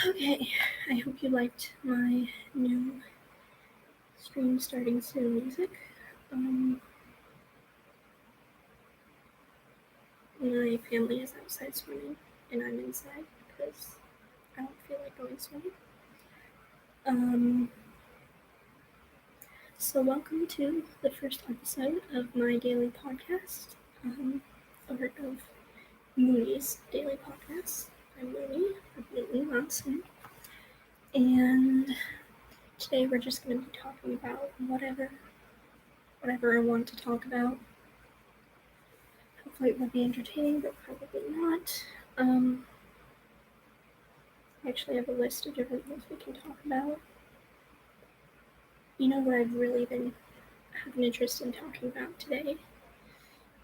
Okay, I hope you liked my new stream starting soon music. My family is outside swimming, and I'm inside because I don't feel like going swimming. So welcome to the first episode of my daily podcast, part of Moony's daily podcast. I'm Moony, of BlueMoonMonsoon, and today we're just going to be talking about whatever I want to talk about. Hopefully it will be entertaining, but probably not. I actually have a list of different things we can talk about. You know what I've really been having interest in talking about today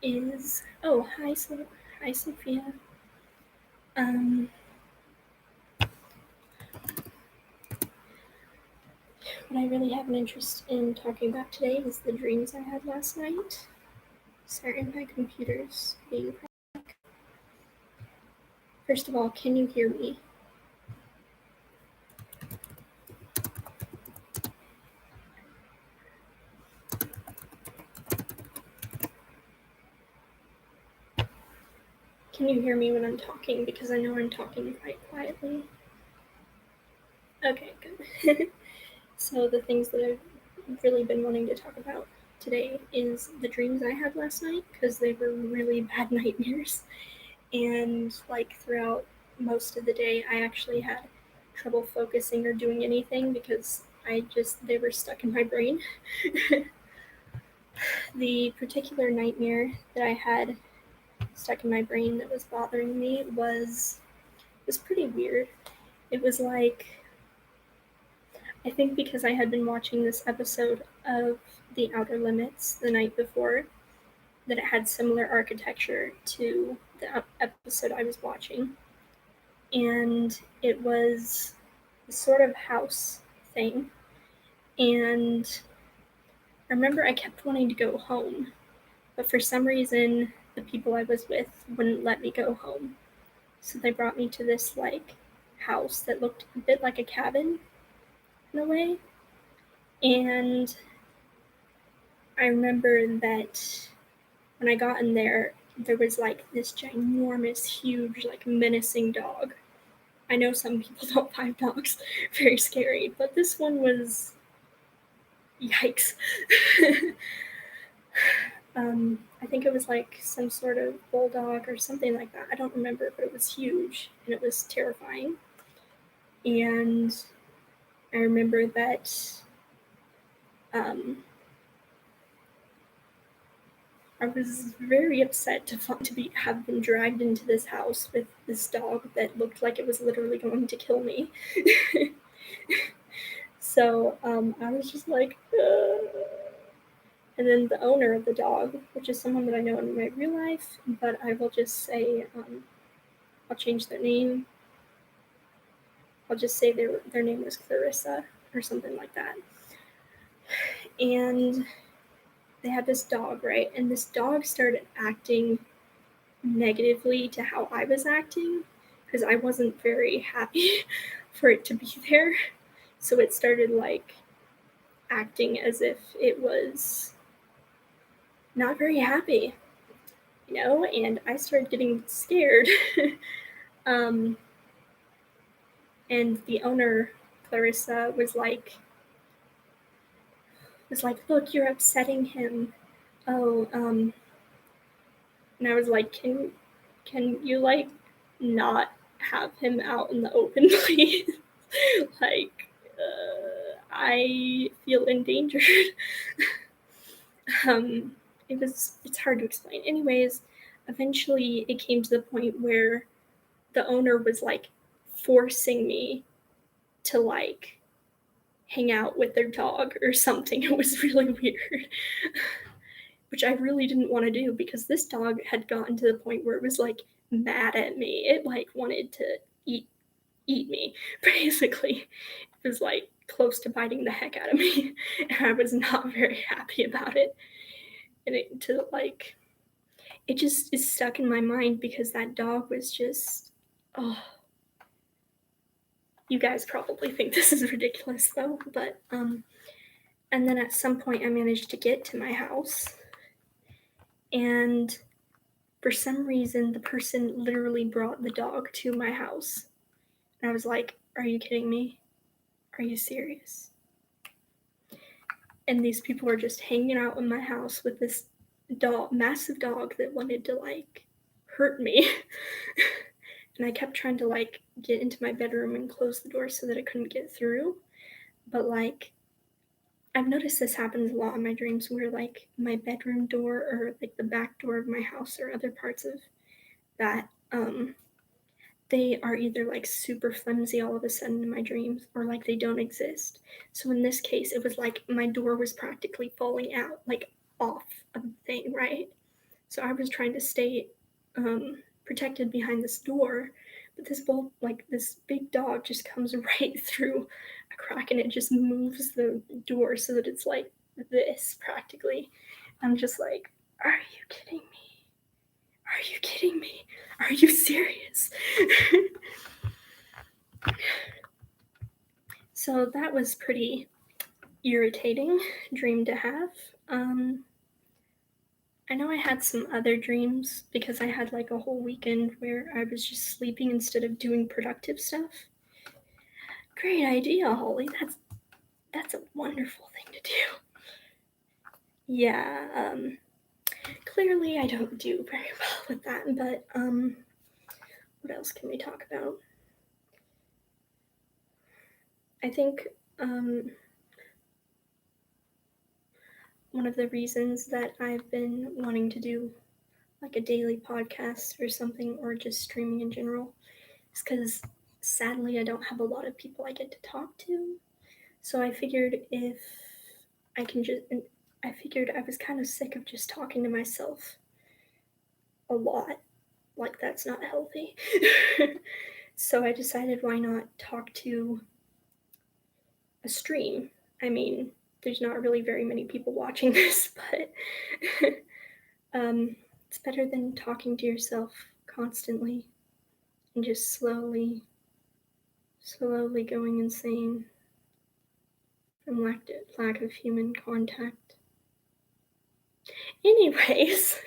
is hi Sophia. What I really have an interest in talking about today is the dreams I had last night. Sorry, my computer's being cracked. First of all, can you hear me? Can you hear me when I'm talking? Because I know I'm talking quite quietly. Okay, good. So the things that I've really been wanting to talk about today is the dreams I had last night, because they were really bad nightmares. And throughout most of the day, I actually had trouble focusing or doing anything because they were stuck in my brain. The particular nightmare that I had stuck in my brain that was bothering me was pretty weird. It was I think because I had been watching this episode of The Outer Limits the night before, that it had similar architecture to the episode I was watching. And it was a sort of house thing. And I remember I kept wanting to go home, but for some reason, the people I was with wouldn't let me go home. So they brought me to this house that looked a bit like a cabin in a way. And I remember that when I got in there was this ginormous, huge, menacing dog. I know some people don't find dogs very scary, but this one was yikes. I think it was some sort of bulldog or something like that. I don't remember, but it was huge and it was terrifying. And I remember that I was very upset to have been dragged into this house with this dog that looked like it was literally going to kill me. So I was just like, ugh. And then the owner of the dog, which is someone that I know in my real life, but I will just say, I'll change their name. I'll just say their name was Clarissa or something like that. And they had this dog, right? And this dog started acting negatively to how I was acting because I wasn't very happy for it to be there. So it started acting as if it was not very happy, and I started getting scared. And the owner, Clarissa, was like, look, you're upsetting him. Oh, and I was like, can you not have him out in the open, please? I feel endangered. It's hard to explain. Anyways, eventually it came to the point where the owner was forcing me to hang out with their dog or something. It was really weird. Which I really didn't want to do because this dog had gotten to the point where it was mad at me. It wanted to eat me, basically. It was close to biting the heck out of me. And I was not very happy about it. And it just is stuck in my mind because that dog was just, oh, You guys probably think this is ridiculous though, but and then at some point I managed to get to my house, and for some reason the person literally brought the dog to my house. And I was like, are you kidding me? Are you serious? And these people were just hanging out in my house with this dog, massive dog that wanted to like hurt me. And I kept trying to like get into my bedroom and close the door so that it couldn't get through. But like I've noticed this happens a lot in my dreams where like my bedroom door or like the back door of my house or other parts of that they are either like super flimsy all of a sudden in my dreams or like they don't exist. So in this case, it was like my door was practically falling out, like off of the thing, right? So I was trying to stay protected behind this door, but this big dog just comes right through a crack and it just moves the door so that it's like this practically. I'm just like, are you kidding me? Are you kidding me? Are you serious? So that was pretty irritating dream to have. I know I had some other dreams because I had like a whole weekend where I was just sleeping instead of doing productive stuff. Great idea, Holly. That's a wonderful thing to do. Yeah, clearly I don't do very well with that, but what else can we talk about? I think one of the reasons that I've been wanting to do like a daily podcast or something, or just streaming in general, is because sadly I don't have a lot of people I get to talk to. So I figured if I can just, I figured I was kind of sick of just talking to myself a lot. Like, that's not healthy. So I decided why not talk to a stream. I mean, there's not really very many people watching this, but it's better than talking to yourself constantly and just slowly going insane from lack of human contact. Anyways,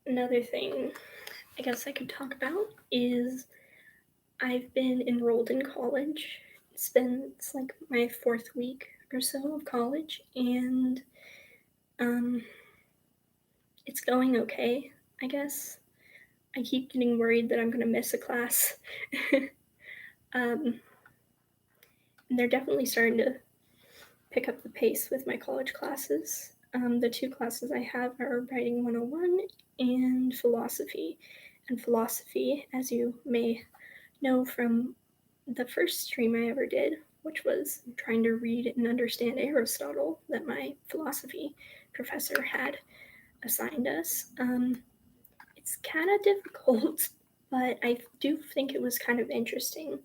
another thing I guess I could talk about is I've been enrolled in college. It's like my 4th week or so of college, and it's going okay, I guess. I keep getting worried that I'm gonna miss a class. And they're definitely starting to pick up the pace with my college classes. The 2 classes I have are Writing 101 and Philosophy. And philosophy, as you may know from the first stream I ever did, which was trying to read and understand Aristotle, that my philosophy professor had assigned us. It's kind of difficult, but I do think it was kind of interesting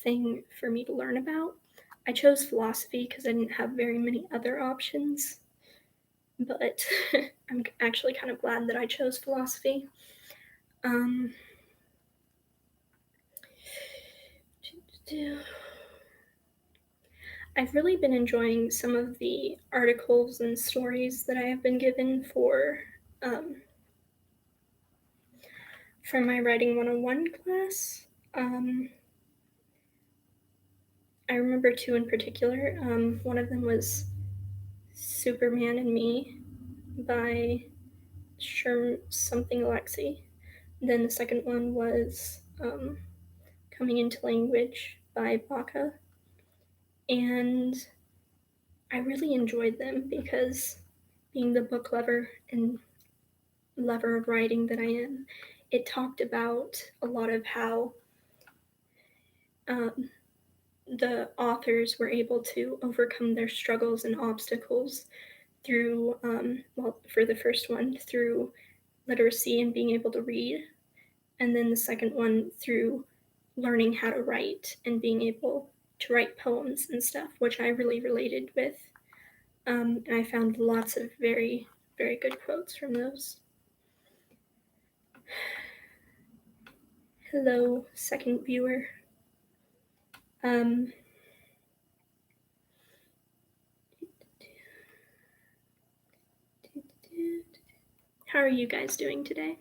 thing for me to learn about. I chose philosophy because I didn't have very many other options, but I'm actually kind of glad that I chose philosophy. I've really been enjoying some of the articles and stories that I have been given for my Writing 101 class. I remember 2 in particular. One of them was Superman and Me by something Alexi. Then the second one was Coming into Language by Baca. And I really enjoyed them because, being the book lover and lover of writing that I am, it talked about a lot of how the authors were able to overcome their struggles and obstacles through, for the first one, through literacy and being able to read, and then the second one through learning how to write and being able to write poems and stuff, which I really related with. And I found lots of very, very good quotes from those. Hello, second viewer. How are you guys doing today?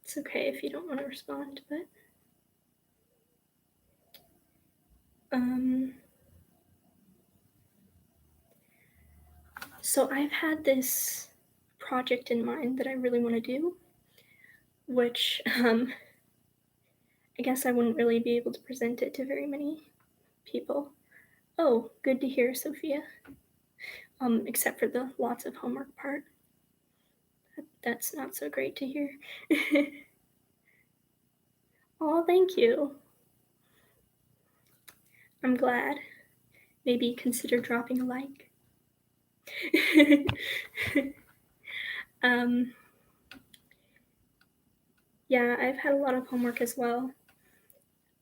It's okay if you don't want to respond, but so I've had this project in mind that I really want to do, which I guess I wouldn't really be able to present it to very many people. Oh, good to hear, Sophia. Except for the lots of homework part. That's not so great to hear. Oh, thank you. I'm glad. Maybe consider dropping a like. Yeah, I've had a lot of homework as well.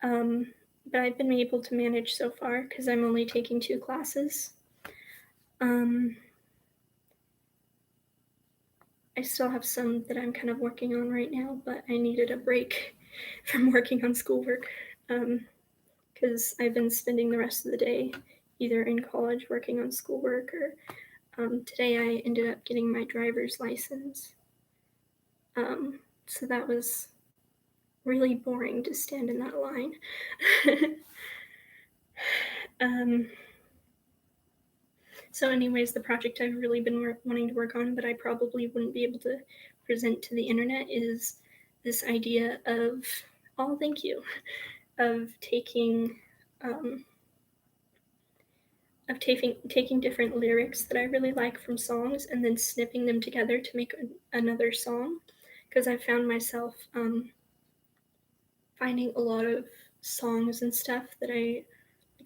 But I've been able to manage so far because I'm only taking 2 classes. I still have some that I'm kind of working on right now, but I needed a break from working on schoolwork because I've been spending the rest of the day either in college working on schoolwork or today I ended up getting my driver's license. So that was really boring to stand in that line. So anyways, the project I've really been wanting to work on, but I probably wouldn't be able to present to the internet is this idea of, oh, thank you, of taking different lyrics that I really like from songs and then snipping them together to make another song. Because I found myself finding a lot of songs and stuff that like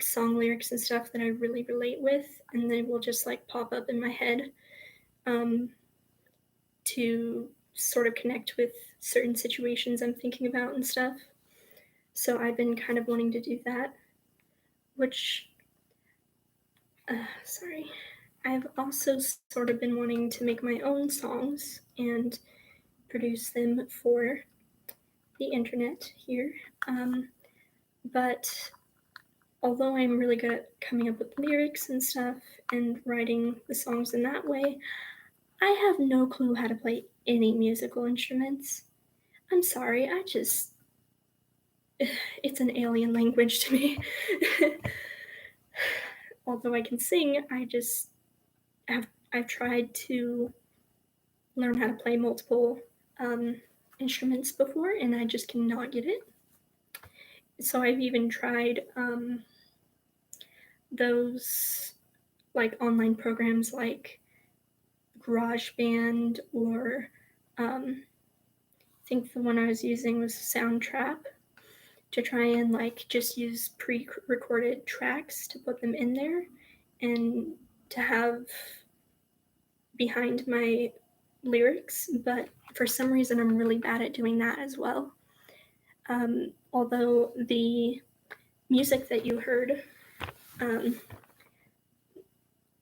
song lyrics and stuff that I really relate with, and they will just like pop up in my head to sort of connect with certain situations I'm thinking about and stuff. So I've been kind of wanting to do that, which, sorry. I've also sort of been wanting to make my own songs and produce them for the internet here. But although I'm really good at coming up with lyrics and stuff and writing the songs in that way, I have no clue how to play any musical instruments. I'm sorry, it's an alien language to me. Although I can sing, I've tried to learn how to play multiple instruments before, and I just cannot get it. So I've even tried those like online programs like GarageBand or I think the one I was using was Soundtrap to try and like just use pre-recorded tracks to put them in there and to have behind my lyrics, but for some reason I'm really bad at doing that as well. Although the music that you heard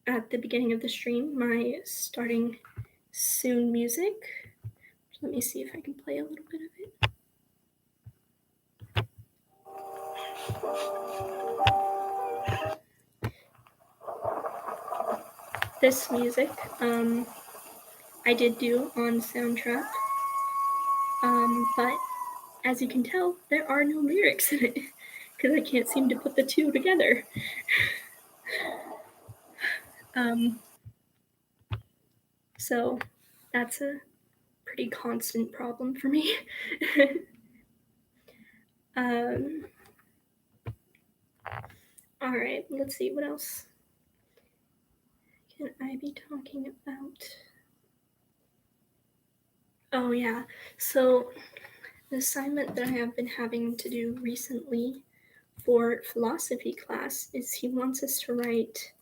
at the beginning of the stream, my starting soon music, let me see if I can play a little bit of it. This music I did do on Soundtrap, but as you can tell, there are no lyrics in it because I can't seem to put the two together. So that's a pretty constant problem for me. All right, let's see what else can I be talking about. Oh yeah, so the assignment that I have been having to do recently for philosophy class is he wants us to write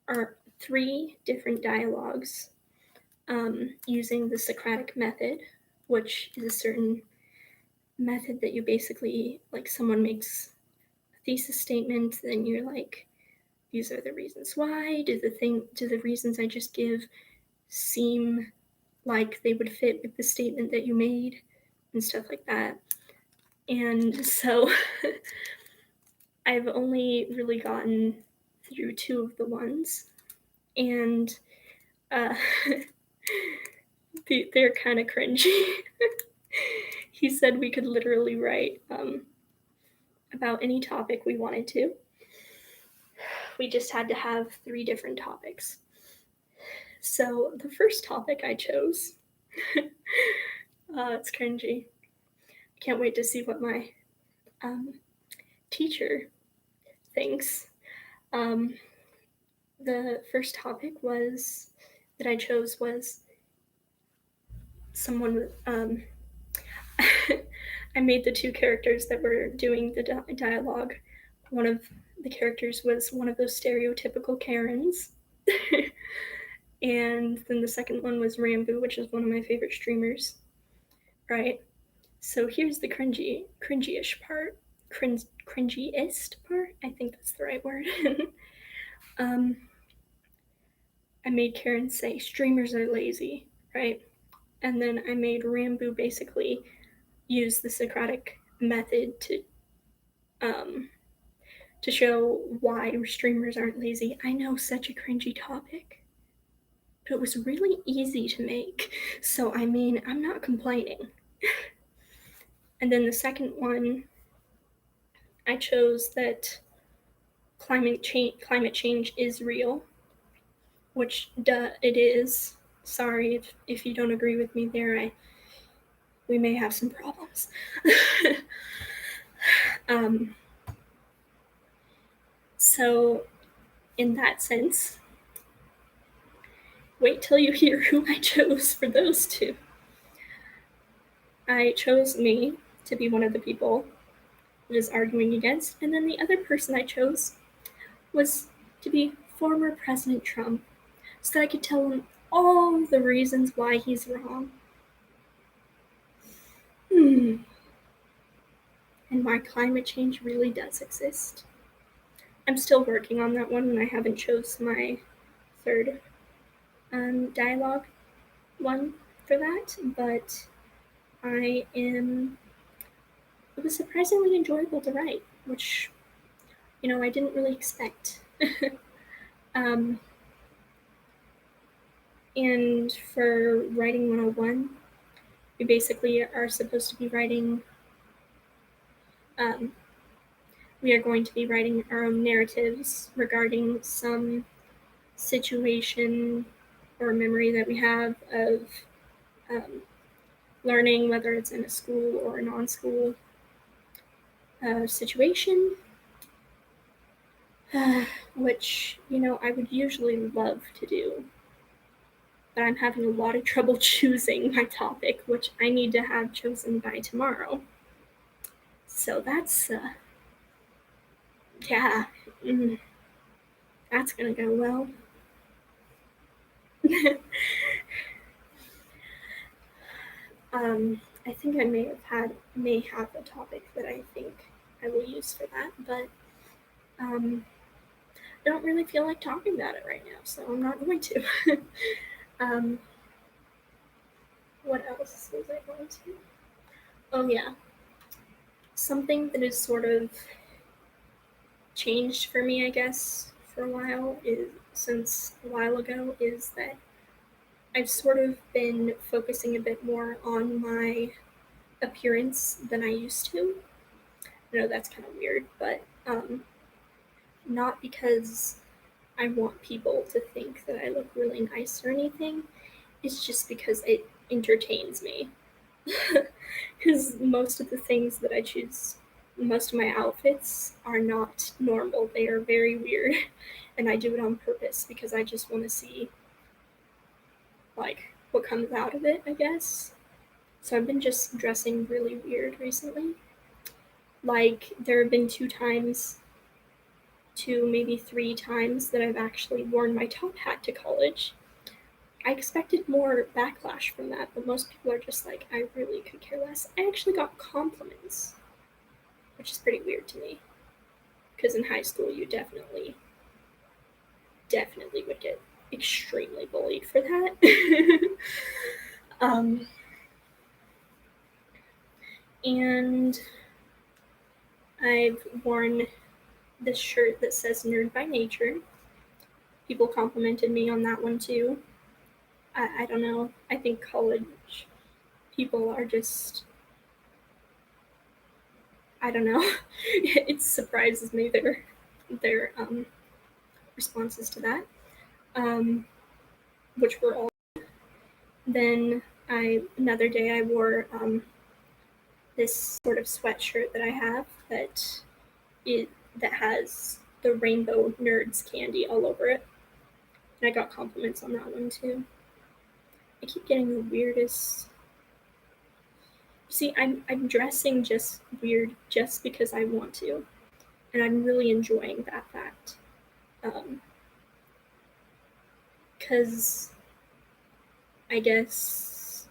our 3 different dialogues using the Socratic method, which is a certain method that you basically, like, someone makes a thesis statement, then you're like, these are the reasons why. Do the reasons I just give seem like they would fit with the statement that you made and stuff like that. And so I've only really gotten through 2 of the ones, and uh, they're kind of cringy. He said we could literally write about any topic we wanted to. We just had to have 3 different topics. So the first topic I chose, it's cringy. I can't wait to see what my teacher thinks. The first topic was that I chose was someone with I made the 2 characters that were doing the dialogue. One of the characters was one of those stereotypical Karens. And then the second one was Rambo, which is one of my favorite streamers. Right? So here's the cringy-ish part. Cringiest part? I think that's the right word. I made Karen say streamers are lazy, right? And then I made Rambo basically use the Socratic method to show why streamers aren't lazy. I know, such a cringy topic, but it was really easy to make. So I mean, I'm not complaining. And then the second one, I chose that climate change is real, which it is. Sorry if you don't agree with me there. We may have some problems. So in that sense, wait till you hear who I chose for those 2. I chose me to be one of the people that is arguing against, and then the other person I chose was to be former President Trump, so that I could tell him all the reasons why he's wrong. And why climate change really does exist. I'm still working on that one, and I haven't chose my third dialogue one for that, but it was surprisingly enjoyable to write, which, I didn't really expect. And for writing 101, we basically are supposed to be writing, we are going to be writing our own narratives regarding some situation or memory that we have of learning, whether it's in a school or a non-school situation, which, I would usually love to do. But I'm having a lot of trouble choosing my topic, which I need to have chosen by tomorrow. So that's, that's gonna go well. I think I may have a topic that I think I will use for that, but I don't really feel like talking about it right now, so I'm not going to. What else was I going to? Oh yeah, something that has sort of changed for me, I guess, for a while since a while ago, is that I've sort of been focusing a bit more on my appearance than I used to. I know that's kind of weird, but not because I want people to think that I look really nice or anything. It's just because it entertains me. Because most of the things that I choose, most of my outfits are not normal. They are very weird. And I do it on purpose because I just want to see, like, what comes out of it, I guess. So I've been just dressing really weird recently. Like, there have been 2 maybe 3 times that I've actually worn my top hat to college. I expected more backlash from that, but most people are just like, I really could care less. I actually got compliments, which is pretty weird to me. Because in high school, you definitely would get extremely bullied for that. Um, and I've worn this shirt that says Nerd by Nature. People complimented me on that one too. I don't know. I think college people are just, I don't know. It surprises me their responses to that, um, which were all. Then another day I wore this sort of sweatshirt that I have it that has the rainbow nerds candy all over it. And I got compliments on that one too. I keep getting the weirdest. See, I'm dressing just weird just because I want to, and I'm really enjoying that fact. Because I guess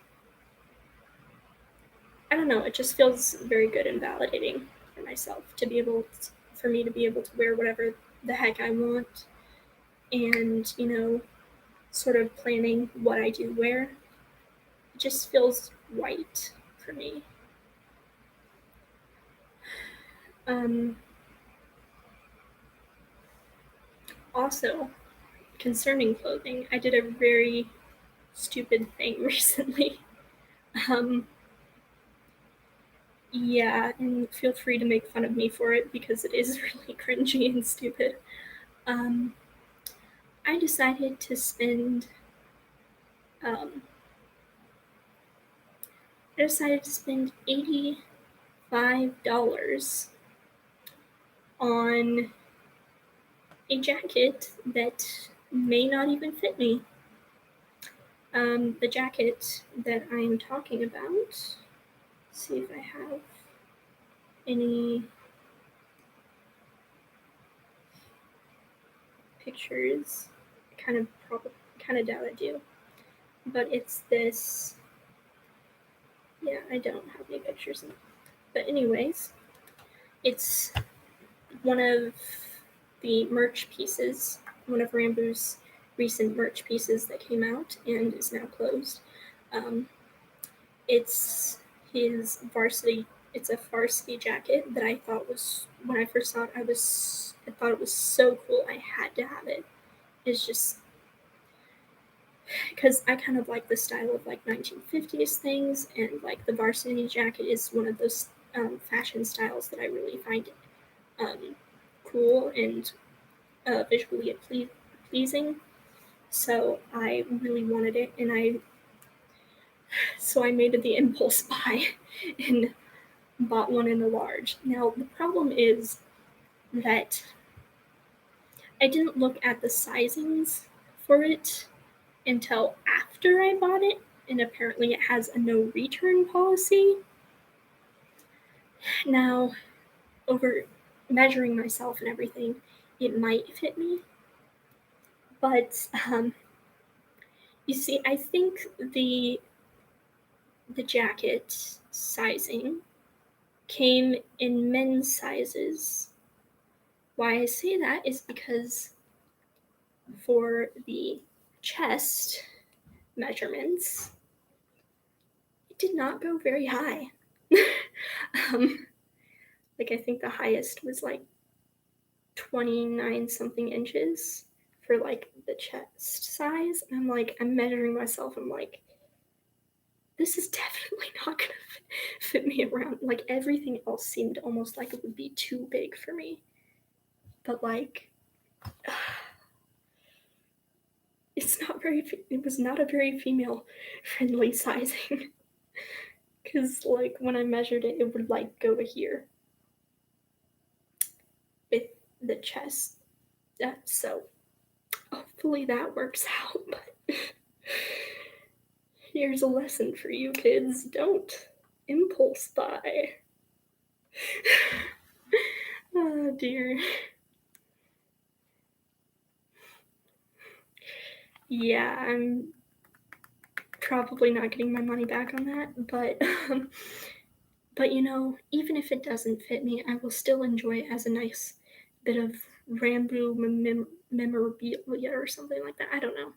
I don't know. It just feels very good and validating for myself for me to be able to wear whatever the heck I want, and sort of planning what I do wear. It just feels right for me. Um, Also, concerning clothing, I did a very stupid thing recently. Um, yeah, and feel free to make fun of me for it because it is really cringy and stupid. Um, I decided to spend. Um, I decided to spend $85 on a jacket that may not even fit me. The jacket that I'm talking about. Let's see if I have any pictures. Kind of doubt I do. But it's this. Yeah, I don't have any pictures. But anyways, it's one of the merch pieces, one of Rambo's recent merch pieces that came out and is now closed. Um, it's his varsity. It's a varsity jacket that I thought was when I first saw it. I thought it was so cool. I had to have it. It's just because I kind of like the style of like 1950s things, and like the varsity jacket is one of those fashion styles that I really find um, cool and visually pleasing. So I really wanted it, and I made the impulse buy and bought one in a large. Now the problem is that I didn't look at the sizings for it until after I bought it, and apparently it has a no return policy. Now, over measuring myself and everything, it might fit me, but you see, I think the jacket sizing came in men's sizes. Why I say that is because for the chest measurements, it did not go very high. um, like I think the highest was like 29 something inches for like the chest size. And I'm measuring myself. I'm like, this is definitely not gonna fit me around. Like everything else seemed almost like it would be too big for me. But like, it was not a very female friendly sizing. Because like when I measured it, it would like go to here with the chest. So hopefully that works out. But here's a lesson for you kids: don't impulse buy. Oh dear. Yeah, I'm probably not getting my money back on that, but even if it doesn't fit me, I will still enjoy it as a nice bit of Rambo memorabilia or something like that. I don't know.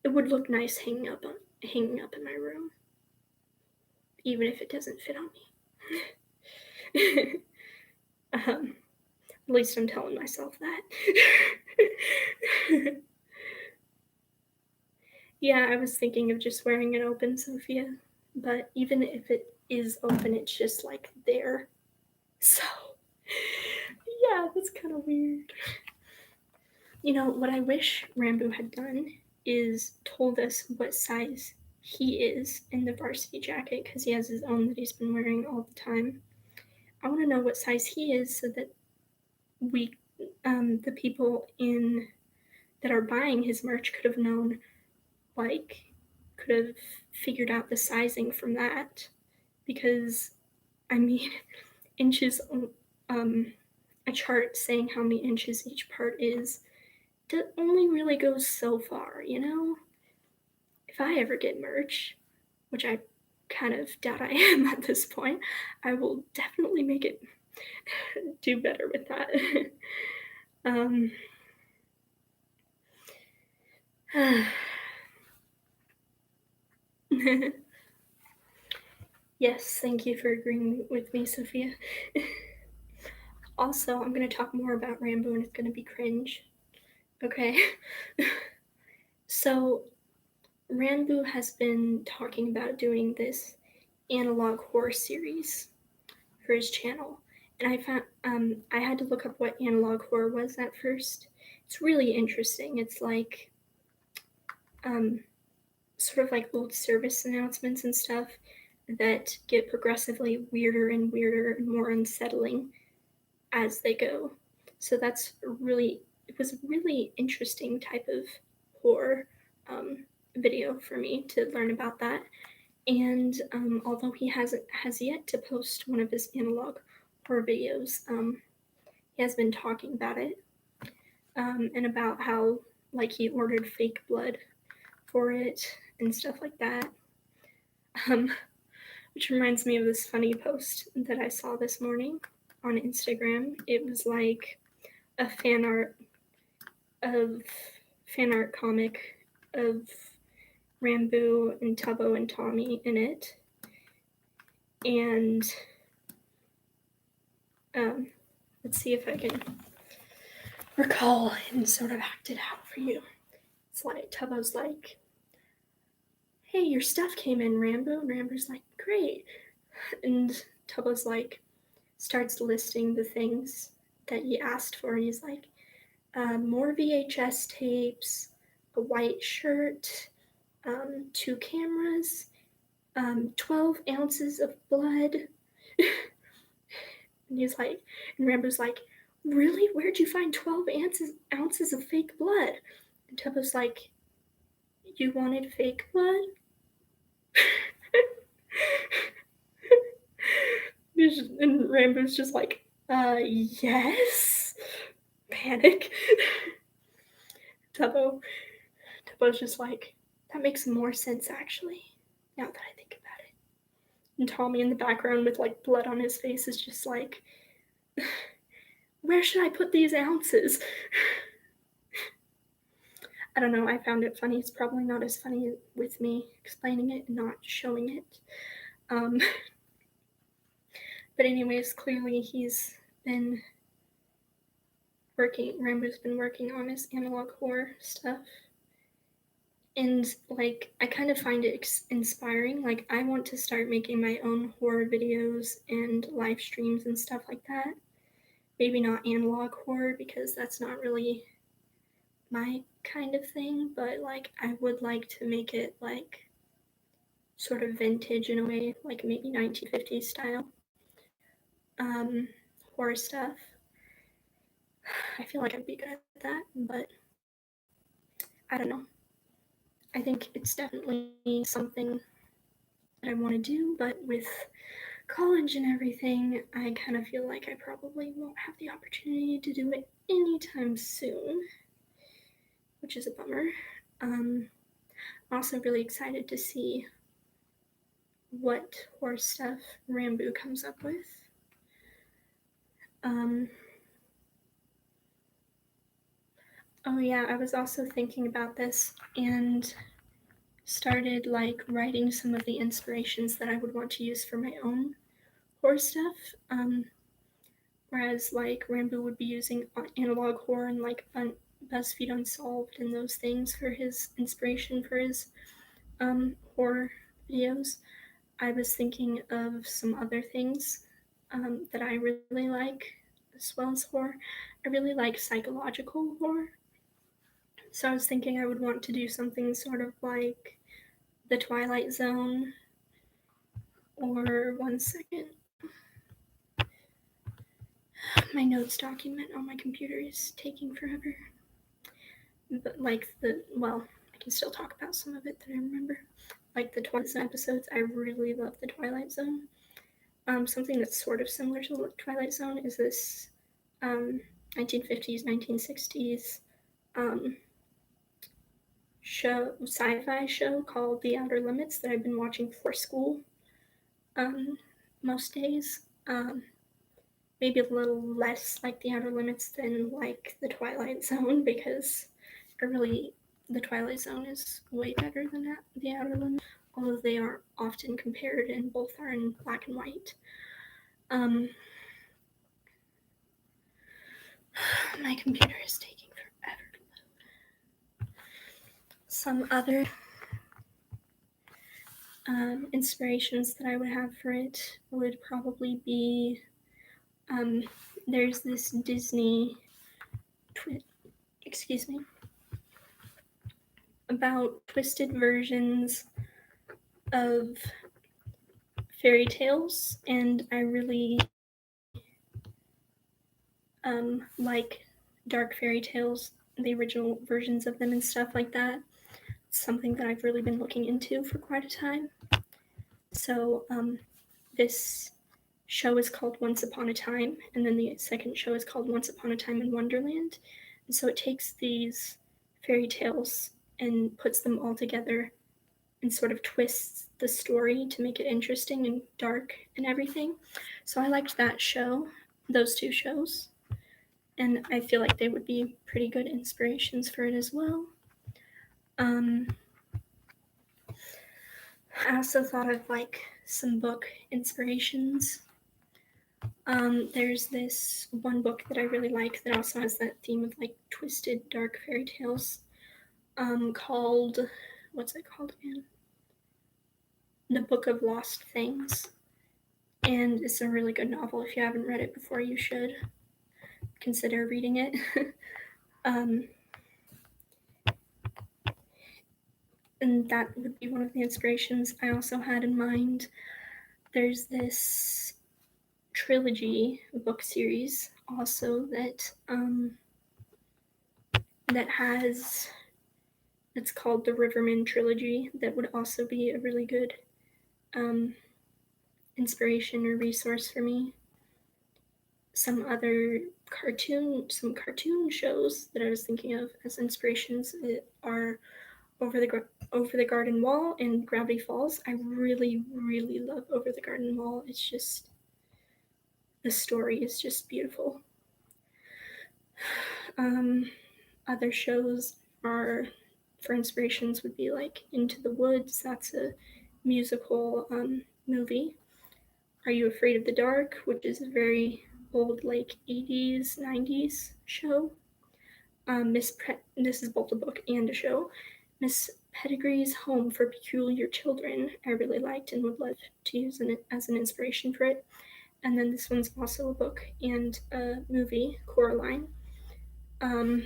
It would look nice hanging up hanging up in my room, even if it doesn't fit on me. At least I'm telling myself that. Yeah, I was thinking of just wearing it open, Sophia, but even if it is open, it's just like there. So, yeah, that's kind of weird. You know, what I wish Rambo had done is told us what size he is in the varsity jacket, because he has his own that he's been wearing all the time. I want to know what size he is so that we, the people in that are buying his merch, could have known, like, could have figured out the sizing from that. Because, I mean, inches, a chart saying how many inches each part is, that only really goes so far, you know? If I ever get merch, which I kind of doubt I am at this point, I will definitely make it do better with that. um, yes, thank you for agreeing with me, Sophia. Also, I'm going to talk more about Rambo and it's going to be cringe. Okay? So, Rambo has been talking about doing this analog horror series for his channel. And I found I had to look up what analog horror was at first. It's really interesting. It's like um, sort of like old service announcements and stuff that get progressively weirder and weirder and more unsettling as they go. So it was a really interesting type of horror video for me to learn about that. And although he has yet to post one of his analog horror videos, he has been talking about it, and about how like he ordered fake blood for it and stuff like that. Um, which reminds me of this funny post that I saw this morning on Instagram. It was like a of fan art comic of Rambo and Tubbo and Tommy in it, and let's see if I can recall and sort of act it out for you. It's like Tubbo's like, "Hey, your stuff came in, Rambo," and Rambo's like, "Great," and Tubbo's like, starts listing the things that he asked for, and he's like, more VHS tapes, a white shirt, 2 cameras, 12 ounces of blood. And he's like, and Rambo's like, "Really? Where'd you find 12 ounces of fake blood?" And Tubbo's like, "You wanted fake blood?" And Rambo's just like, yes. Panic. Tubbo's just like, "That makes more sense actually, now that I think about it." And Tommy in the background with like blood on his face is just like, "Where should I put these ounces?" I don't know, I found it funny. It's probably not as funny with me explaining it and not showing it. Um, but anyways, clearly Rambo's been working on his analog horror stuff. And like, I kind of find it inspiring. Like, I want to start making my own horror videos and live streams and stuff like that. Maybe not analog horror because that's not really my kind of thing, but like, I would like to make it like sort of vintage in a way, like maybe 1950s style horror stuff. I feel like I'd be good at that, but I don't know. I think it's definitely something that I want to do, but with college and everything, I kind of feel like I probably won't have the opportunity to do it anytime soon, which is a bummer. I'm also really excited to see what horror stuff Rambo comes up with. Oh yeah, I was also thinking about this, and started like writing some of the inspirations that I would want to use for my own horror stuff. Whereas like Rambo would be using analog horror and like BuzzFeed Unsolved and those things for his inspiration for his horror videos. I was thinking of some other things that I really like as well as horror. I really like psychological horror. So I was thinking I would want to do something sort of like The Twilight Zone, or one second. My notes document on my computer is taking forever. But like I can still talk about some of it that I remember. Like the Twilight Zone episodes, I really love the Twilight Zone. Something that's sort of similar to the Twilight Zone is this 1950s, 1960s sci-fi show called The Outer Limits that I've been watching for school most days. Maybe a little less like The Outer Limits than like The Twilight Zone, because The Twilight Zone is way better than The Outer Limits, although they are often compared and both are in black and white. My computer is taking forever to load. Some other inspirations that I would have for it would probably be there's this Disney about twisted versions of fairy tales, and I really like dark fairy tales, the original versions of them and stuff like that. It's something that I've really been looking into for quite a time. So this show is called Once Upon a Time, and then the second show is called Once Upon a Time in Wonderland. And so it takes these fairy tales and puts them all together and sort of twists the story to make it interesting and dark and everything. So I liked that show, those two shows, and I feel like they would be pretty good inspirations for it as well. I also thought of like some book inspirations. There's this one book that I really like that also has that theme of like twisted dark fairy tales, called, what's it called again? The Book of Lost Things. And it's a really good novel. If you haven't read it before, you should consider reading it. And that would be one of the inspirations I also had in mind. There's this trilogy book series also that it's called the Riverman trilogy. That would also be a really good inspiration or resource for me. Some cartoon shows that I was thinking of as inspirations are Over the Garden Wall and Gravity Falls. I really, really love Over the Garden Wall. It's just, the story is just beautiful. Other shows are for inspirations would be like Into the Woods. That's a musical movie. Are You Afraid of the Dark, which is a very old like 80s, 90s show. This is both a book and a show. Miss Pettigrew's Home for Peculiar Children, I really liked and would love to use as an inspiration for it. And then this one's also a book and a movie, Coraline. I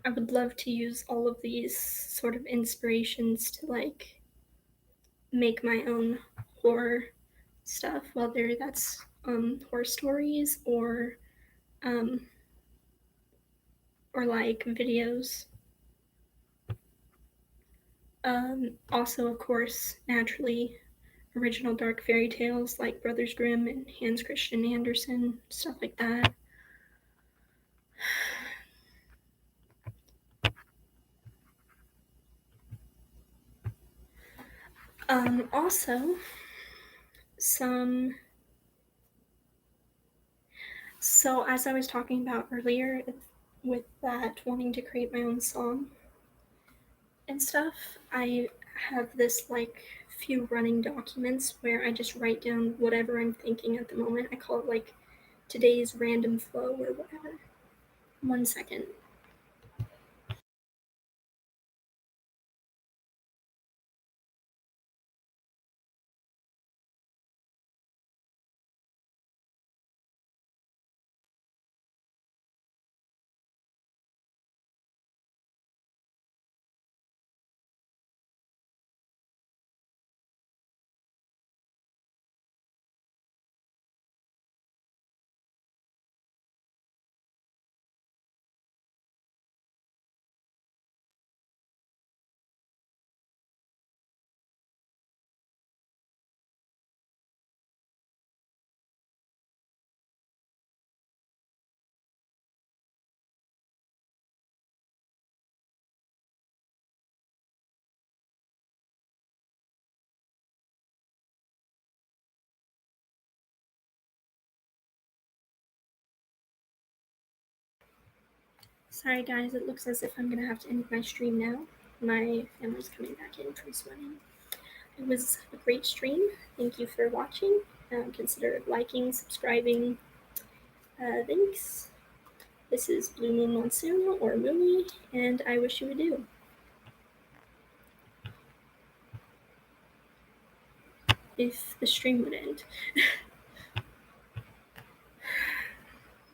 would love to use all of these sort of inspirations to like make my own horror stuff, whether that's horror stories or like videos. Also, of course, naturally, original dark fairy tales like Brothers Grimm and Hans Christian Andersen, stuff like that. Also, so as I was talking about earlier with that wanting to create my own song, and stuff, I have this like few running documents where I just write down whatever I'm thinking at the moment. I call it like today's random flow or whatever. 1 second. Sorry guys, it looks as if I'm gonna have to end my stream now. My family's coming back in from swimming. It was a great stream. Thank you for watching. Consider liking, subscribing. Thanks. This is Blue Moon Monsoon or Moony, and I wish you adieu. If the stream would end.